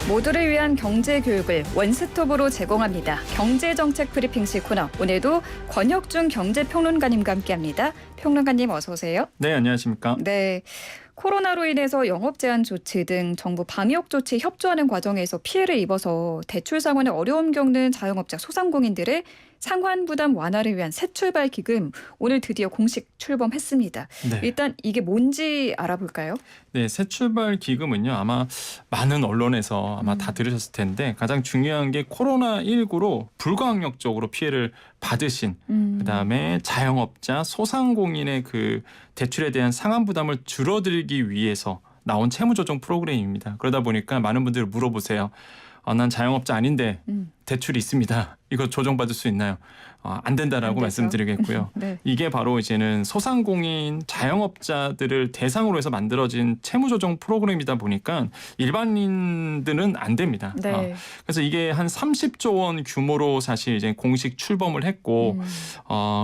모두를 위한 경제 교육을 원스톱으로 제공합니다. 경제정책 브리핑실 코너. 오늘도 권혁중 경제평론가님과 함께합니다. 평론가님 어서 오세요. 네, 안녕하십니까. 네. 코로나로 인해서 영업 제한 조치 등 정부 방역 조치 협조하는 과정에서 피해를 입어서 대출 상환에 어려움 겪는 자영업자 소상공인들의 상환 부담 완화를 위한 새 출발 기금 오늘 드디어 공식 출범했습니다. 네. 일단 이게 뭔지 알아볼까요? 네, 새 출발 기금은요. 아마 많은 언론에서 아마 다 들으셨을 텐데 가장 중요한 게 코로나19로 불가항력적으로 피해를 받으신 그다음에 자영업자, 소상공인의 그 대출에 대한 상환 부담을 줄어들기 위해서 나온 채무조정 프로그램입니다. 그러다 보니까 많은 분들이 물어보세요. 난 자영업자 아닌데 대출이 있습니다. 이거 조정받을 수 있나요? 안 된다라고 말씀드리겠고요. 네. 이게 바로 이제는 소상공인 자영업자들을 대상으로 해서 만들어진 채무조정 프로그램이다 보니까 일반인들은 안 됩니다. 네. 그래서 이게 한 30조 원 규모로 사실 이제 공식 출범을 했고,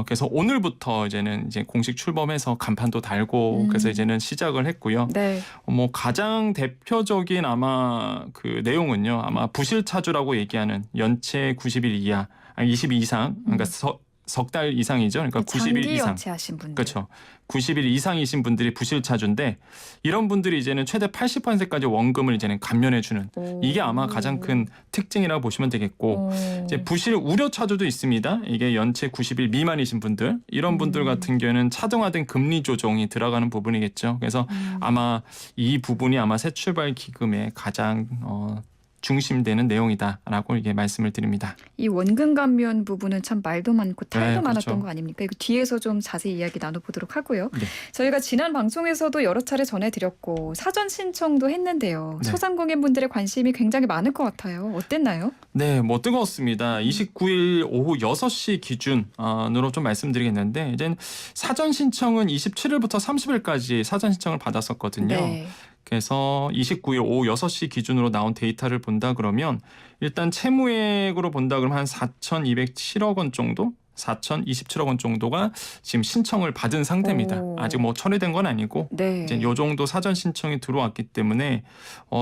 그래서 오늘부터 이제는 이제 공식 출범해서 간판도 달고, 그래서 이제는 시작을 했고요. 네. 뭐 가장 대표적인 아마 그 내용은요, 아마 부실차주라고 얘기하는 연체 90일 이하, 아니 20일 이상, 그러니까 석 달 이상이죠. 그러니까 90일 장기 이상. 연체하신 분들. 그렇죠. 90일 이상이신 분들이 부실차주인데 이런 분들이 이제는 최대 80%까지 원금을 이제는 감면해 주는 이게 아마 가장 큰 특징이라고 보시면 되겠고 이제 부실 우려차주도 있습니다. 이게 연체 90일 미만이신 분들 이런 분들 같은 경우에는 차등화된 금리 조정이 들어가는 부분이겠죠. 그래서 아마 이 부분이 아마 새 출발 기금의 가장 중심되는 내용이다라고 이게 말씀을 드립니다. 이 원금 감면 부분은 참 말도 많고 탈도 네, 많았던 그렇죠. 거 아닙니까? 이거 뒤에서 좀 자세히 이야기 나눠보도록 하고요. 네. 저희가 지난 방송에서도 여러 차례 전해드렸고 사전 신청도 했는데요. 네. 소상공인분들의 관심이 굉장히 많을 것 같아요. 어땠나요? 네, 뭐 뜨거웠습니다. 29일 오후 6시 기준으로 좀 말씀드리겠는데 이제 사전 신청은 27일부터 30일까지 사전 신청을 받았었거든요. 네. 그래서 29일 오후 6시 기준으로 나온 데이터를 본다 그러면 일단 채무액으로 본다 그러면 한 4,207억 원 정도? 4,027억 원 정도가 지금 신청을 받은 상태입니다. 오. 아직 뭐 처리된 건 아니고 네. 이제 요 정도 사전 신청이 들어왔기 때문에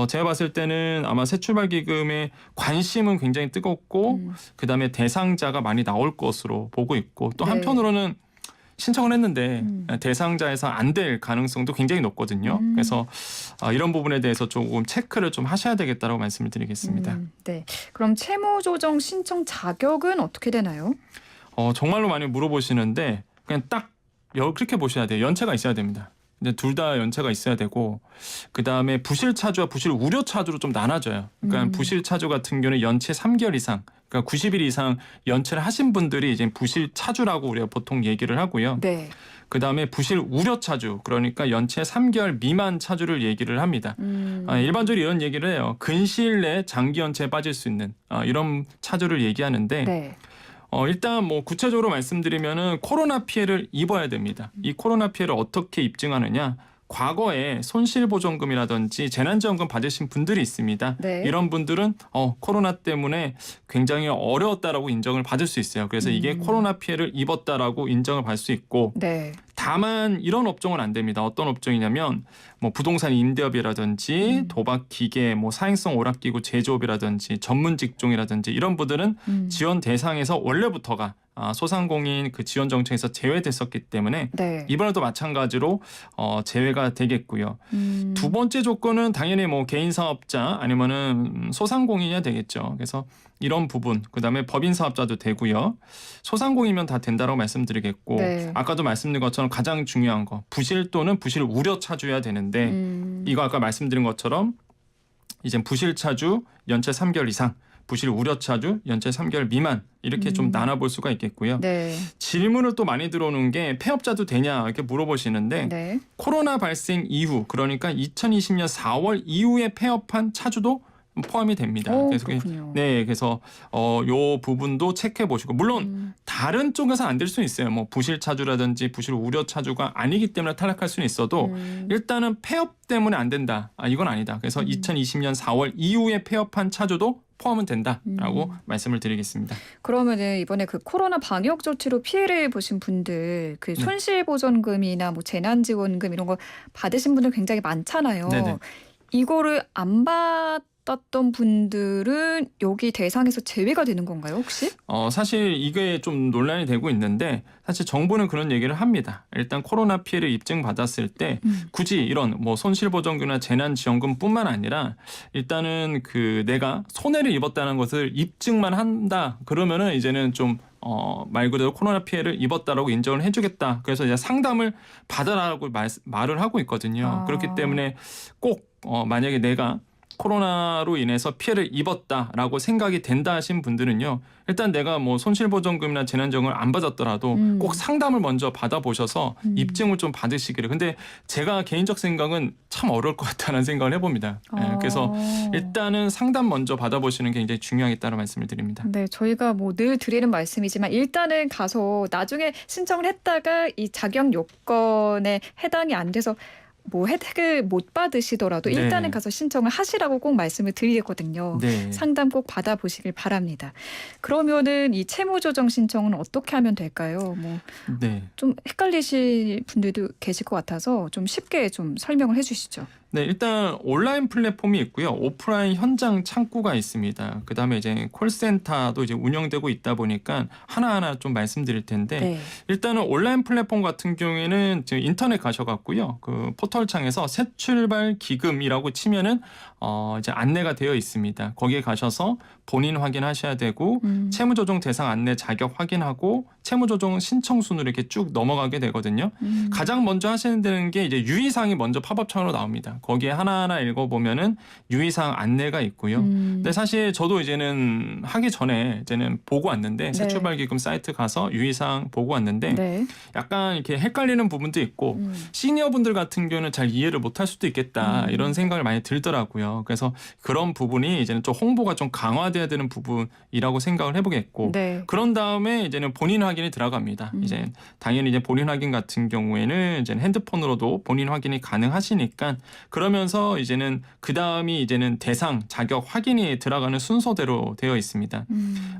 제가 봤을 때는 아마 새 출발 기금에 관심은 굉장히 뜨겁고 그다음에 대상자가 많이 나올 것으로 보고 있고 또 네. 한편으로는 신청을 했는데 대상자에서 안 될 가능성도 굉장히 높거든요. 그래서 이런 부분에 대해서 조금 체크를 좀 하셔야 되겠다라고 말씀을 드리겠습니다. 네. 그럼 채무 조정 신청 자격은 어떻게 되나요? 정말로 많이 물어보시는데 그냥 딱 그렇게 보셔야 돼요. 연체가 있어야 됩니다. 이제 둘 다 연체가 있어야 되고 그다음에 부실 차주와 부실 우려 차주로 좀 나눠져요. 그러니까 부실 차주 같은 경우는 연체 3개월 이상, 그러니까 90일 이상 연체를 하신 분들이 이제 부실 차주라고 우리가 보통 얘기를 하고요. 네. 그다음에 부실 우려 차주, 그러니까 연체 3개월 미만 차주를 얘기를 합니다. 일반적으로 이런 얘기를 해요. 근시일 내에 장기 연체에 빠질 수 있는 이런 차주를 얘기하는데 네. 일단 뭐 구체적으로 말씀드리면은 코로나 피해를 입어야 됩니다. 이 코로나 피해를 어떻게 입증하느냐? 과거에 손실보전금이라든지 재난지원금 받으신 분들이 있습니다. 네. 이런 분들은 코로나 때문에 굉장히 어려웠다라고 인정을 받을 수 있어요. 그래서 이게 코로나 피해를 입었다라고 인정을 받을 수 있고 네. 다만 이런 업종은 안 됩니다. 어떤 업종이냐면 뭐 부동산 임대업이라든지 도박 기계, 뭐 사행성 오락기구 제조업이라든지 전문 직종이라든지 이런 분들은 지원 대상에서 원래부터가 소상공인 그 지원 정책에서 제외됐었기 때문에 네. 이번에도 마찬가지로 제외가 되겠고요. 두 번째 조건은 당연히 뭐 개인 사업자 아니면은 소상공인이야 되겠죠. 그래서 이런 부분, 그다음에 법인 사업자도 되고요. 소상공인이면 다 된다라고 말씀드리겠고 네. 아까도 말씀드린 것처럼 가장 중요한 거 부실 또는 부실 우려 차주여야 되는데 이거 아까 말씀드린 것처럼 이제 부실 차주 연체 3개월 이상, 부실 우려 차주 연체 3개월 미만 이렇게 좀 나눠볼 수가 있겠고요. 네. 질문을 또 많이 들어오는 게 폐업자도 되냐 이렇게 물어보시는데 네. 코로나 발생 이후 그러니까 2020년 4월 이후에 폐업한 차주도 포함이 됩니다. 오, 그래서 그렇군요. 네, 그래서 요 부분도 체크해 보시고 물론 다른 쪽에서 안 될 수는 있어요. 뭐 부실 차주라든지 부실 우려 차주가 아니기 때문에 탈락할 수는 있어도 일단은 폐업 때문에 안 된다. 이건 아니다. 그래서 2020년 4월 이후에 폐업한 차주도 포함은 된다라고 말씀을 드리겠습니다. 그러면은 이번에 그 코로나 방역 조치로 피해를 보신 분들 그 손실보전금이나 뭐 재난지원금 이런 거 받으신 분들 굉장히 많잖아요. 네네. 이거를 안 받았던 분들은 여기 대상에서 제외가 되는 건가요, 혹시? 사실 이게 좀 논란이 되고 있는데 사실 정부는 그런 얘기를 합니다. 일단 코로나 피해를 입증받았을 때 굳이 이런 뭐 손실보전금이나 재난지원금뿐만 아니라 일단은 그 내가 손해를 입었다는 것을 입증만 한다. 그러면은 이제는 좀 말 그대로 코로나 피해를 입었다라고 인정을 해주겠다. 그래서 이제 상담을 받아라고 말을 하고 있거든요. 그렇기 때문에 꼭 만약에 내가 코로나로 인해서 피해를 입었다라고 생각이 된다 하신 분들은요. 일단 내가 뭐 손실보전금이나 재난지원금을 안 받았더라도 꼭 상담을 먼저 받아보셔서 입증을 좀 받으시기를. 근데 제가 개인적 생각은 참 어려울 것 같다는 생각을 해봅니다. 그래서 일단은 상담 먼저 받아보시는 게 굉장히 중요하겠다는 말씀을 드립니다. 네, 저희가 뭐 늘 드리는 말씀이지만 일단은 가서 나중에 신청을 했다가 이 자격 요건에 해당이 안 돼서 뭐 혜택을 못 받으시더라도 네. 일단은 가서 신청을 하시라고 꼭 말씀을 드리거든요. 네. 상담 꼭 받아보시길 바랍니다. 그러면은 이 채무조정 신청은 어떻게 하면 될까요? 뭐 네. 좀 헷갈리실 분들도 계실 것 같아서 좀 쉽게 좀 설명을 해주시죠. 네, 일단 온라인 플랫폼이 있고요. 오프라인 현장 창구가 있습니다. 그다음에 이제 콜센터도 이제 운영되고 있다 보니까 하나하나 좀 말씀드릴 텐데 네. 일단은 온라인 플랫폼 같은 경우에는 지금 인터넷 가셔갖고요. 그 포털창에서 새 출발 기금이라고 치면은 이제 안내가 되어 있습니다. 거기에 가셔서 본인 확인하셔야 되고 채무조정 대상 안내 자격 확인하고 채무조정 신청 순으로 이렇게 쭉 넘어가게 되거든요. 가장 먼저 하시는 데는 게 이제 유의사항이 먼저 팝업창으로 나옵니다. 거기에 하나하나 읽어보면은 유의사항 안내가 있고요. 근데 사실 저도 이제는 하기 전에 이제는 보고 왔는데 새 출발 기금 사이트 가서 유의사항 보고 왔는데 네. 약간 이렇게 헷갈리는 부분도 있고 시니어분들 같은 경우는 잘 이해를 못할 수도 있겠다 이런 생각을 많이 들더라고요. 그래서 그런 부분이 이제는 좀 홍보가 좀 강화돼야 되는 부분이라고 생각을 해보겠고 네. 그런 다음에 이제는 본인 확인이 들어갑니다. 이제 당연히 이제 본인 확인 같은 경우에는 이제 핸드폰으로도 본인 확인이 가능하시니까 그러면서 이제는 그 다음이 이제는 대상 자격 확인이 들어가는 순서대로 되어 있습니다.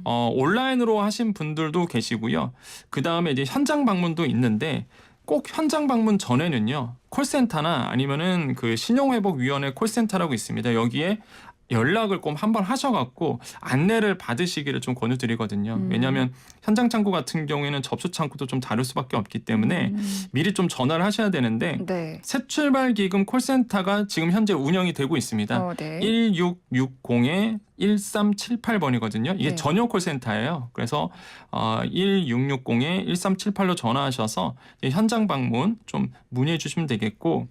온라인으로 하신 분들도 계시고요. 그 다음에 이제 현장 방문도 있는데 꼭 현장 방문 전에는요. 콜센터나 아니면은 그 신용회복위원회 콜센터라고 있습니다. 여기에 연락을 꼭 한번 하셔갖고 안내를 받으시기를 좀 권유드리거든요. 왜냐하면 현장 창구 같은 경우에는 접수 창구도 좀 다를 수밖에 없기 때문에 미리 좀 전화를 하셔야 되는데 네. 새출발기금 콜센터가 지금 현재 운영이 되고 있습니다. 네. 1660에 1378번이거든요. 이게 네. 전용 콜센터예요. 그래서 1660에 1378로 전화하셔서 현장 방문 좀 문의해 주시면 되겠고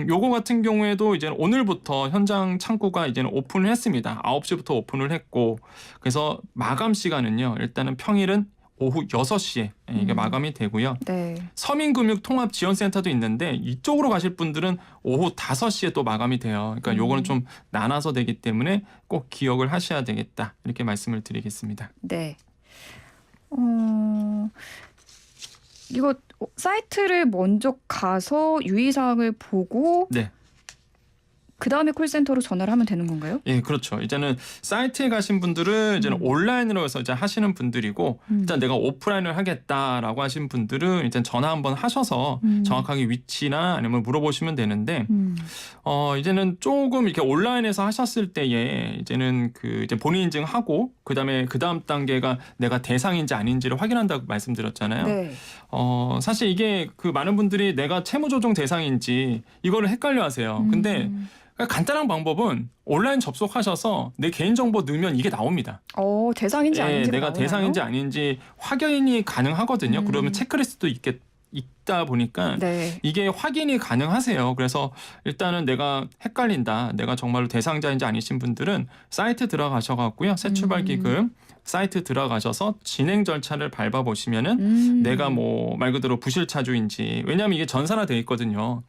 요거 같은 경우에도 이제 오늘부터 현장 창구가 이제는 오픈을 했습니다. 9시부터 오픈을 했고 그래서 마감 시간은요. 일단은 평일은 오후 6시에 이게 마감이 되고요. 네. 서민금융통합지원센터도 있는데 이쪽으로 가실 분들은 오후 5시에 또 마감이 돼요. 그러니까 요거는 좀 나눠서 되기 때문에 꼭 기억을 하셔야 되겠다. 이렇게 말씀을 드리겠습니다. 네. 이거 사이트를 먼저 가서 유의사항을 보고 네. 그 다음에 콜센터로 전화를 하면 되는 건가요? 예, 그렇죠. 이제는 사이트에 가신 분들은 이제는 온라인으로 해서 이제 하시는 분들이고 일단 내가 오프라인을 하겠다라고 하신 분들은 일단 전화 한번 하셔서 정확하게 위치나 아니면 물어보시면 되는데 이제는 조금 이렇게 온라인에서 하셨을 때에 이제는 그 이제 본인 인증하고 그다음에 그 다음 단계가 내가 대상인지 아닌지를 확인한다고 말씀드렸잖아요. 네. 사실 이게 그 많은 분들이 내가 채무조정 대상인지 이거를 헷갈려하세요. 근데 간단한 방법은 온라인 접속하셔서 내 개인정보 넣으면 이게 나옵니다. 대상인지 아닌지 내가 대상인지 아닌지 확인이 가능하거든요. 그러면 체크리스트도 있다 보니까 네. 이게 확인이 가능하세요. 그래서 일단은 내가 헷갈린다. 내가 정말로 대상자인지 아니신 분들은 사이트 들어가셔갖고요. 새출발기금 사이트 들어가셔서 진행 절차를 밟아보시면은 내가 뭐 말 그대로 부실차주인지 왜냐하면 이게 전산화돼 있거든요.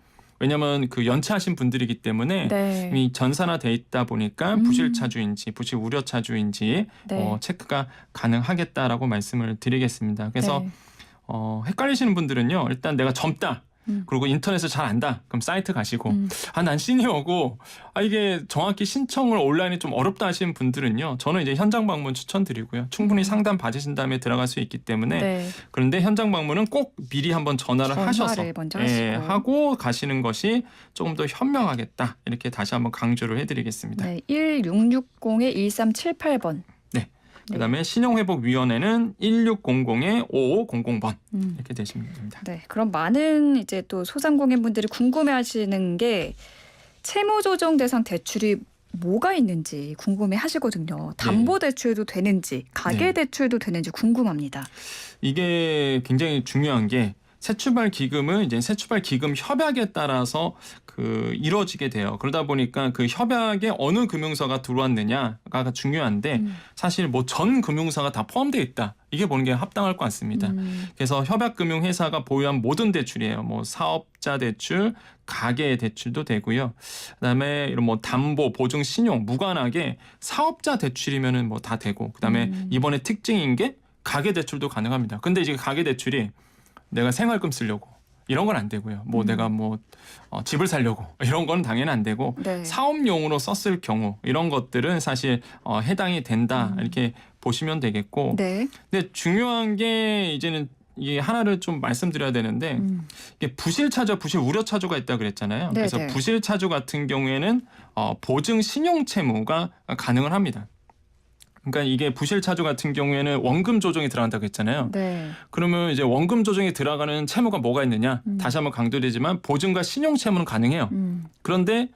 왜냐하면 그 연체하신 분들이기 때문에 네. 이미 전산화돼 있다 보니까 부실차주인지 부실 우려차주인지 네. 체크가 가능하겠다라고 말씀을 드리겠습니다. 그래서 네. 헷갈리시는 분들은요. 일단 내가 젊다. 그리고 인터넷을 잘 안다. 그럼 사이트 가시고 난 시니어고 이게 정확히 신청을 온라인이 좀 어렵다 하시는 분들은요. 저는 이제 현장 방문 추천드리고요. 충분히 상담 받으신 다음에 들어갈 수 있기 때문에 네. 그런데 현장 방문은 꼭 미리 한번 전화를 하셔서 먼저 하시고. 하고 가시는 것이 조금 더 현명하겠다. 이렇게 다시 한번 강조를 해드리겠습니다. 네, 1660-1378번. 그다음에 신용회복위원회는 1600-5500번 이렇게 되시면 됩니다. 네, 그럼 많은 이제 또 소상공인분들이 궁금해하시는 게 채무조정 대상 대출이 뭐가 있는지 궁금해하시거든요. 담보대출도 되는지, 가계대출도 되는지 궁금합니다. 이게 굉장히 중요한 게 새출발 기금은 이제 새출발 기금 협약에 따라서 이루어지게 돼요. 그러다 보니까 그 협약에 어느 금융사가 들어왔느냐가 중요한데 사실 뭐 전 금융사가 다 포함되어 있다. 이게 보는 게 합당할 것 같습니다. 그래서 협약금융회사가 보유한 모든 대출이에요. 뭐 사업자 대출, 가계 대출도 되고요. 그다음에 이런 뭐 담보, 보증, 신용 무관하게 사업자 대출이면은 뭐 다 되고. 그다음에 이번에 특징인 게 가계 대출도 가능합니다. 근데 이제 가계 대출이 내가 생활금 쓰려고 이런 건 안 되고요. 뭐 내가 집을 살려고 이런 건 당연히 안 되고 네. 사업용으로 썼을 경우 이런 것들은 사실 해당이 된다 이렇게 보시면 되겠고. 네. 근데 중요한 게 이제는 이게 하나를 좀 말씀드려야 되는데 이게 부실차주, 부실우려차주가 있다 그랬잖아요. 네, 그래서 네. 부실차주 같은 경우에는 보증 신용채무가 가능을 합니다. 그러니까 이게 부실차주 같은 경우에는 원금 조정이 들어간다고 했잖아요. 네. 그러면 이제 원금 조정이 들어가는 채무가 뭐가 있느냐? 다시 한번 강조되지만 보증과 신용 채무는 가능해요. 그런데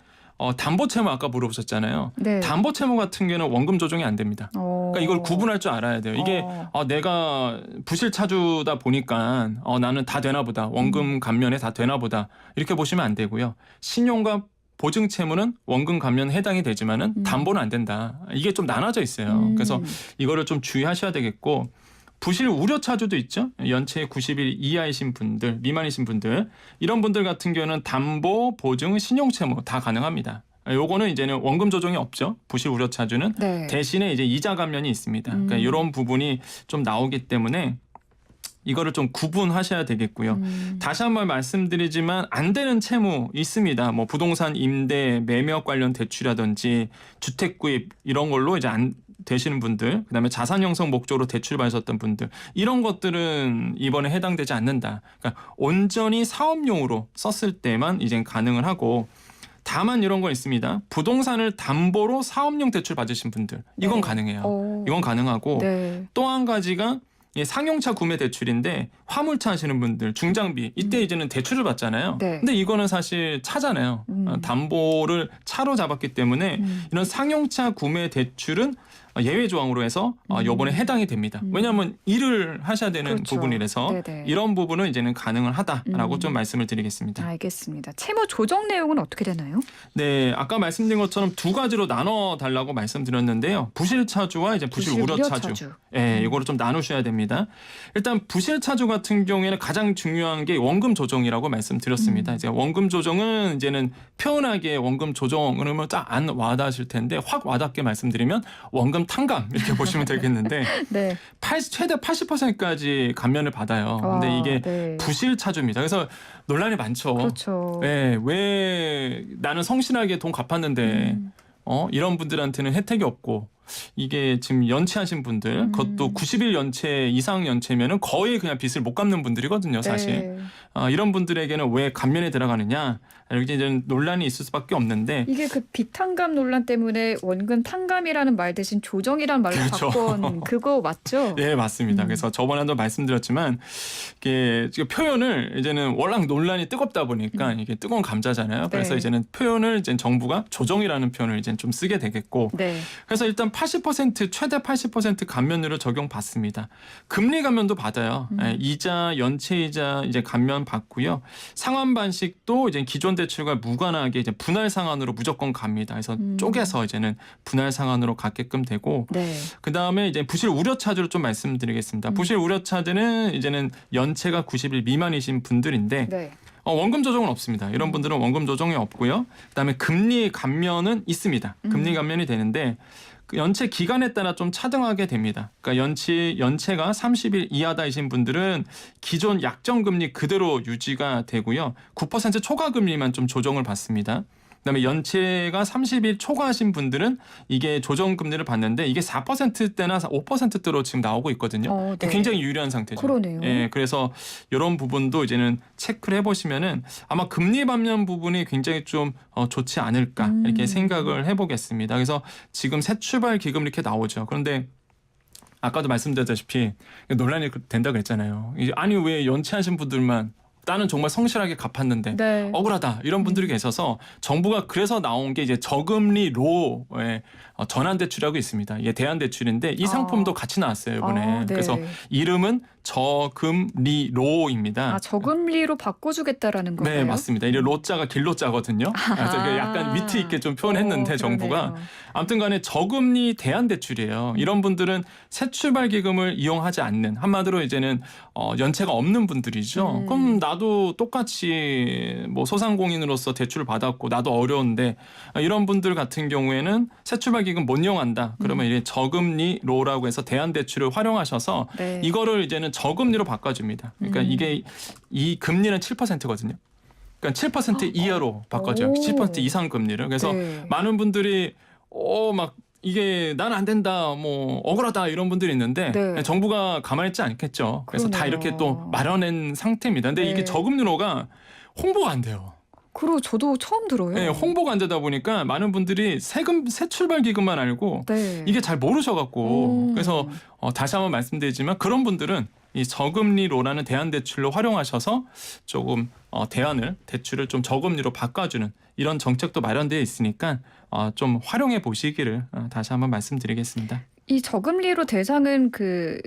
담보 채무 아까 물어보셨잖아요. 네. 담보 채무 같은 경우는 원금 조정이 안 됩니다. 그러니까 이걸 구분할 줄 알아야 돼요. 이게 내가 부실차주다 보니까 나는 다 되나 보다. 원금 감면에 다 되나 보다. 이렇게 보시면 안 되고요. 신용과 보증 채무는 원금 감면 해당이 되지만은 담보는 안 된다. 이게 좀 나눠져 있어요. 그래서 이거를 좀 주의하셔야 되겠고 부실 우려 차주도 있죠. 연체 90일 이하이신 분들, 미만이신 분들 이런 분들 같은 경우는 담보, 보증, 신용 채무 다 가능합니다. 요거는 이제는 원금 조정이 없죠. 부실 우려 차주는 네. 대신에 이제 이자 감면이 있습니다. 그러니까 이런 부분이 좀 나오기 때문에 이거를 좀 구분하셔야 되겠고요. 다시 한번 말씀드리지만 안 되는 채무 있습니다. 뭐 부동산 임대, 매매업 관련 대출이라든지 주택 구입 이런 걸로 이제 안 되시는 분들, 그다음에 자산 형성 목적으로 대출 받으셨던 분들 이런 것들은 이번에 해당되지 않는다. 그러니까 온전히 사업용으로 썼을 때만 이제 가능을 하고 다만 이런 거 있습니다. 부동산을 담보로 사업용 대출 받으신 분들 이건 가능해요. 이건 가능하고 또 한 가지가 상용차 구매 대출인데 화물차 하시는 분들 중장비 이때 이제는 대출을 받잖아요. 네. 근데 이거는 사실 차잖아요. 담보를 차로 잡았기 때문에 이런 상용차 구매 대출은 예외 조항으로 해서 이번에 해당이 됩니다. 왜냐하면 일을 하셔야 되는 그렇죠. 부분이라서 네네. 이런 부분은 이제는 가능을 하다라고 좀 말씀을 드리겠습니다. 알겠습니다. 채무 조정 내용은 어떻게 되나요? 네, 아까 말씀드린 것처럼 두 가지로 나눠 달라고 말씀드렸는데요. 부실차주와 이제 부실우려차주. 예, 이거를 좀 나누셔야 됩니다. 일단 부실차주 같은 경우에는 가장 중요한 게 원금 조정이라고 말씀드렸습니다. 이제 원금 조정은 이제는 표현하게 원금 조정 그러면 딱 안 와닿으실 텐데 확 와닿게 말씀드리면 원금 탕감 이렇게 보시면 되겠는데 네. 최대 80%까지 감면을 받아요. 근데 이게 부실차주입니다. 그래서 논란이 많죠. 그렇죠. 네, 왜 나는 성실하게 돈 갚았는데 이런 분들한테는 혜택이 없고 이게 지금 연체하신 분들 그것도 90일 연체 이상 연체면은 거의 그냥 빚을 못 갚는 분들이거든요, 사실. 이런 분들에게는 왜 감면에 들어가느냐 이렇게 이제 논란이 있을 수밖에 없는데 이게 그 비탕감 논란 때문에 원금 탕감이라는 말 대신 조정이라는 말로 그렇죠. 바꾼 그거 맞죠? 네, 맞습니다. 그래서 저번에도 말씀드렸지만 이게 지금 표현을 이제는 워낙 논란이 뜨겁다 보니까 이게 뜨거운 감자잖아요. 그래서 네. 이제는 표현을 이제 정부가 조정이라는 표현을 이제 좀 쓰게 되겠고 네. 그래서 일단 80% 최대 80% 감면율을 적용받습니다. 금리 감면도 받아요. 이자, 연체이자 이제 감면 받고요. 상환 반식도 이제 기존 대출과 무관하게 이제 분할 상환으로 무조건 갑니다. 그래서 쪼개서 이제는 분할 상환으로 갖게끔 되고 네. 그 다음에 이제 부실 우려 차주를 좀 말씀드리겠습니다. 부실 우려 차주는 이제는 연체가 90일 미만이신 분들인데 네. 원금 조정은 없습니다. 이런 분들은 원금 조정이 없고요. 그다음에 금리 감면은 있습니다. 금리 감면이 되는데 그 연체 기간에 따라 좀 차등하게 됩니다. 그러니까 연체가 30일 이하다이신 분들은 기존 약정금리 그대로 유지가 되고요. 9% 초과금리만 좀 조정을 받습니다. 그다음에 연체가 30일 초과하신 분들은 이게 조정금리를 받는데 이게 4%대나 5%대로 지금 나오고 있거든요. 네. 굉장히 유리한 상태죠. 그러네요. 예, 그래서 이런 부분도 이제는 체크를 해보시면은 아마 금리 감면 부분이 굉장히 좀 좋지 않을까 이렇게 생각을 해보겠습니다. 그래서 지금 새 출발 기금 이렇게 나오죠. 그런데 아까도 말씀드렸다시피 논란이 된다고 그랬잖아요. 아니 왜 연체하신 분들만 나는 정말 성실하게 갚았는데 네. 억울하다 이런 분들이 계셔서 정부가 그래서 나온 게 이제 저금리로의 전환 대출이라고 있습니다. 이게 대안 대출인데 이 상품도 같이 나왔어요 이번에. 네. 그래서 이름은 저금리로입니다. 저금리로 바꿔주겠다라는 건가요? 네, 맞습니다. 이 로자가 길로자거든요. 그래서 이게 약간 위트 있게 좀 표현했는데 정부가 그러네요. 아무튼간에 저금리 대안 대출이에요. 이런 분들은 새 출발 기금을 이용하지 않는 한마디로 이제는 연체가 없는 분들이죠. 그럼 나도 똑같이 뭐 소상공인으로서 대출을 받았고 나도 어려운데 이런 분들 같은 경우에는 새 출발 기금 못 이용한다. 그러면 이제 저금리로라고 해서 대안 대출을 활용하셔서 네. 이거를 이제는 저금리로 바꿔줍니다. 그러니까 이게 이 금리는 7%거든요. 그러니까 7% 이하로 바꿔줘요. 오. 7% 이상 금리를. 그래서 네. 많은 분들이 막 이게 난 안 된다, 뭐 억울하다 이런 분들이 있는데 네. 정부가 가만히 있지 않겠죠. 그래서 다 그러네요. 이렇게 또 마련한 상태입니다. 근데 네. 이게 저금리로가 홍보가 안 돼요. 그리고 저도 처음 들어요. 네, 홍보가 안 되다 보니까 많은 분들이 새 출발 기금만 알고 네. 이게 잘 모르셔갖고 그래서 다시 한번 말씀드리지만 그런 분들은 이 저금리로라는 대안 대출로 활용하셔서 조금 대출을 좀 저금리로 바꿔주는 이런 정책도 마련되어 있으니까 좀 활용해 보시기를 다시 한번 말씀드리겠습니다. 이 저금리로 대상은 그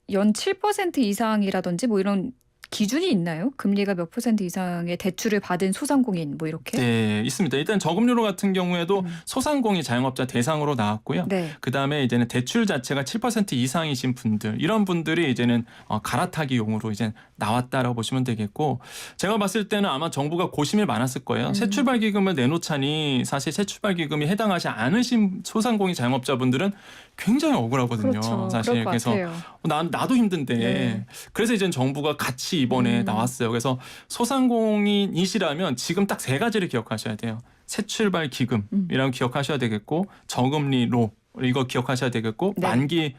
연 7% 이상이라든지 뭐 이런 기준이 있나요? 금리가 몇 % 이상의 대출을 받은 소상공인 뭐 이렇게? 네, 있습니다. 일단 저금리로 같은 경우에도 소상공인 자영업자 대상으로 나왔고요. 네. 그다음에 이제는 대출 자체가 7% 이상이신 분들 이런 분들이 이제는 갈아타기용으로 이제 나왔다라고 보시면 되겠고 제가 봤을 때는 아마 정부가 고심이 많았을 거예요. 새 출발 기금을 내놓자니 사실 새 출발 기금이 해당하지 않으신 소상공인 자영업자분들은 굉장히 억울하거든요. 그렇죠. 사실 그럴 것 그래서 같아요. 나도 힘든데 네. 그래서 이제 정부가 같이 이번에 나왔어요. 그래서 소상공인이시라면 지금 딱 세 가지를 기억하셔야 돼요. 새 출발 기금이라고 기억하셔야 되겠고 저금리로 이거 기억하셔야 되겠고 네. 만기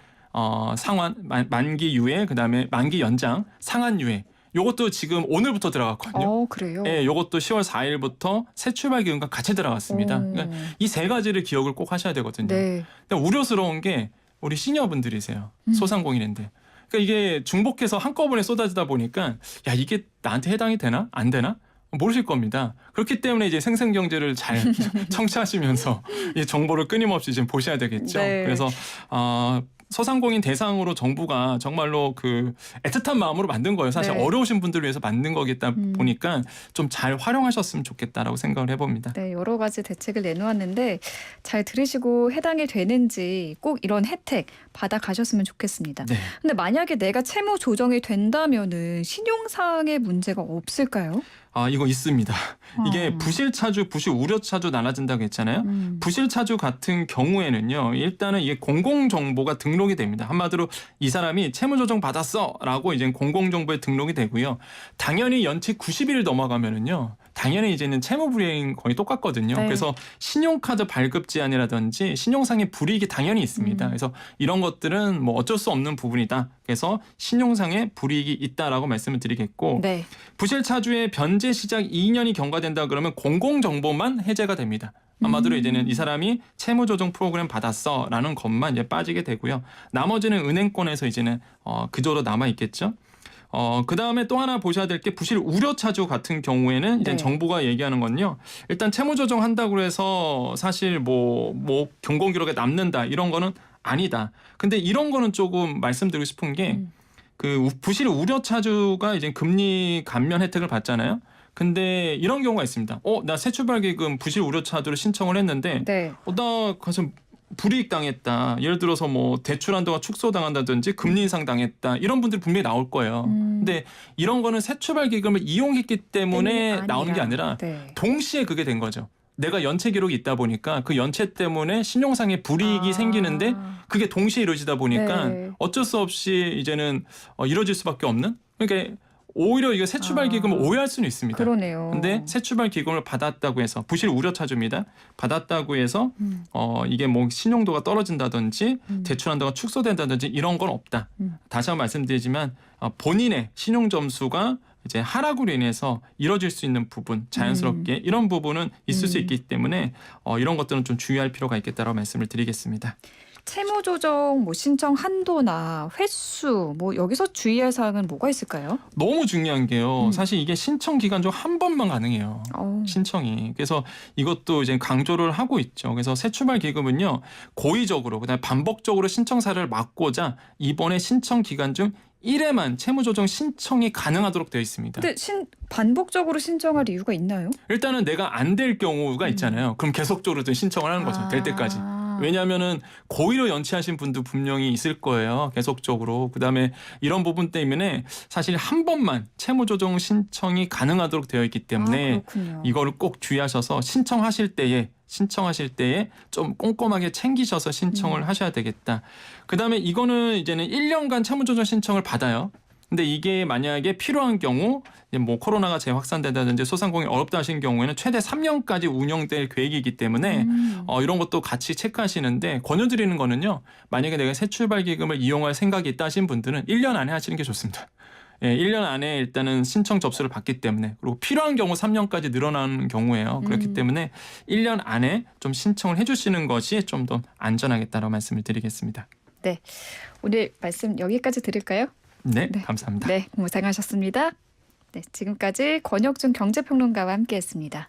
만기 유예 그다음에 만기 연장 상한 유예 요것도 지금 오늘부터 들어갔거든요. 그래요? 예, 요것도 10월 4일부터 새 출발 기금과 같이 들어갔습니다. 그러니까 이 세 가지를 기억을 꼭 하셔야 되거든요. 네. 근데 우려스러운 게 우리 시니어분들이세요. 소상공인인데. 그러니까 이게 중복해서 한꺼번에 쏟아지다 보니까 야 이게 나한테 해당이 되나 안 되나 모르실 겁니다. 그렇기 때문에 이제 생생경제를 잘 청취하시면서 이 정보를 끊임없이 지금 보셔야 되겠죠. 네. 그래서 소상공인 대상으로 정부가 정말로 그 애틋한 마음으로 만든 거예요. 사실 네. 어려우신 분들을 위해서 만든 거겠다 보니까 좀 잘 활용하셨으면 좋겠다라고 생각을 해봅니다. 네, 여러 가지 대책을 내놓았는데 잘 들으시고 해당이 되는지 꼭 이런 혜택 받아 가셨으면 좋겠습니다. 네. 근데 만약에 내가 채무 조정이 된다면은 신용상의 문제가 없을까요? 이거 있습니다. 이게 부실차주, 부실우려차주 나눠진다고 했잖아요. 부실차주 같은 경우에는요. 일단은 이게 공공정보가 등록이 됩니다. 한마디로 이 사람이 채무조정 받았어라고 이제 공공정보에 등록이 되고요. 당연히 연체 90일 넘어가면은요. 당연히 이제는 채무불이행 거의 똑같거든요. 네. 그래서 신용카드 발급 제한이라든지 신용상의 불이익이 당연히 있습니다. 그래서 이런 것들은 뭐 어쩔 수 없는 부분이다. 그래서 신용상의 불이익이 있다라고 말씀을 드리겠고 네. 부실차주의 변제 시작 2년이 경과된다 그러면 공공정보만 해제가 됩니다. 한마디로 이제는 이 사람이 채무조정 프로그램 받았어라는 것만 이제 빠지게 되고요. 나머지는 은행권에서 이제는 그저로 남아 있겠죠. 그 다음에 또 하나 보셔야 될 게 부실 우려차주 같은 경우에는 이제 네. 정부가 얘기하는 건요. 일단 채무조정 한다고 해서 사실 뭐 경공기록에 남는다 이런 거는 아니다. 근데 이런 거는 조금 말씀드리고 싶은 게 그 부실 우려차주가 이제 금리 감면 혜택을 받잖아요. 근데 이런 경우가 있습니다. 나 새 출발기금 부실 우려차주를 신청을 했는데 네. 나 가서 불이익 당했다. 예를 들어서 뭐 대출 한도가 축소당한다든지 금리 인상 당했다. 이런 분들이 분명히 나올 거예요. 근데 이런 거는 새출발 기금을 이용했기 때문에 나오는 게 아니라 네. 동시에 그게 된 거죠. 내가 연체 기록이 있다 보니까 그 연체 때문에 신용상의 불이익이 생기는데 그게 동시에 이루어지다 보니까 네. 어쩔 수 없이 이제는 이루어질 수밖에 없는. 그러니까 오히려 이거 새출발 기금을 오해할 수는 있습니다. 그러네요. 근데 새출발 기금을 받았다고 해서 부실 우려 차주입니다. 받았다고 해서 이게 뭐 신용도가 떨어진다든지 대출 한도가 축소된다든지 이런 건 없다. 다시 한번 말씀드리지만 본인의 신용 점수가 이제 하락으로 인해서 이뤄질 수 있는 부분 자연스럽게 이런 부분은 있을 수 있기 때문에 이런 것들은 좀 주의할 필요가 있겠다라고 말씀을 드리겠습니다. 채무 조정 뭐 신청 한도나 횟수 뭐 여기서 주의할 사항은 뭐가 있을까요? 너무 중요한 게요. 사실 이게 신청 기간 중 한 번만 가능해요. 신청이. 그래서 이것도 이제 강조를 하고 있죠. 그래서 새출발 기금은요. 고의적으로 그다음에 반복적으로 신청 사례를 막고자 이번에 신청 기간 중 1회만 채무 조정 신청이 가능하도록 되어 있습니다. 근데 반복적으로 신청할 이유가 있나요? 일단은 내가 안 될 경우가 있잖아요. 그럼 계속적으로 좀 신청을 하는 거죠. 될 때까지. 왜냐하면은 고의로 연체하신 분도 분명히 있을 거예요. 계속적으로. 그다음에 이런 부분 때문에 사실 한 번만 채무 조정 신청이 가능하도록 되어 있기 때문에 그렇군요. 이거를 꼭 주의하셔서 신청하실 때에 좀 꼼꼼하게 챙기셔서 신청을 하셔야 되겠다. 그다음에 이거는 이제는 1년간 채무 조정 신청을 받아요. 근데 이게 만약에 필요한 경우 뭐 코로나가 재확산된다든지 소상공인이 어렵다 하신 경우에는 최대 3년까지 운영될 계획이기 때문에 이런 것도 같이 체크하시는데 권유드리는 거는요. 만약에 내가 새출발 기금을 이용할 생각이 있다 하신 분들은 1년 안에 하시는 게 좋습니다. 예, 1년 안에 일단은 신청 접수를 받기 때문에 그리고 필요한 경우 3년까지 늘어나는 경우예요. 그렇기 때문에 1년 안에 좀 신청을 해주시는 것이 좀 더 안전하겠다라고 말씀을 드리겠습니다. 네, 오늘 말씀 여기까지 들을까요? 네, 감사합니다. 네, 고생하셨습니다. 네, 지금까지 권혁준 경제평론가와 함께했습니다.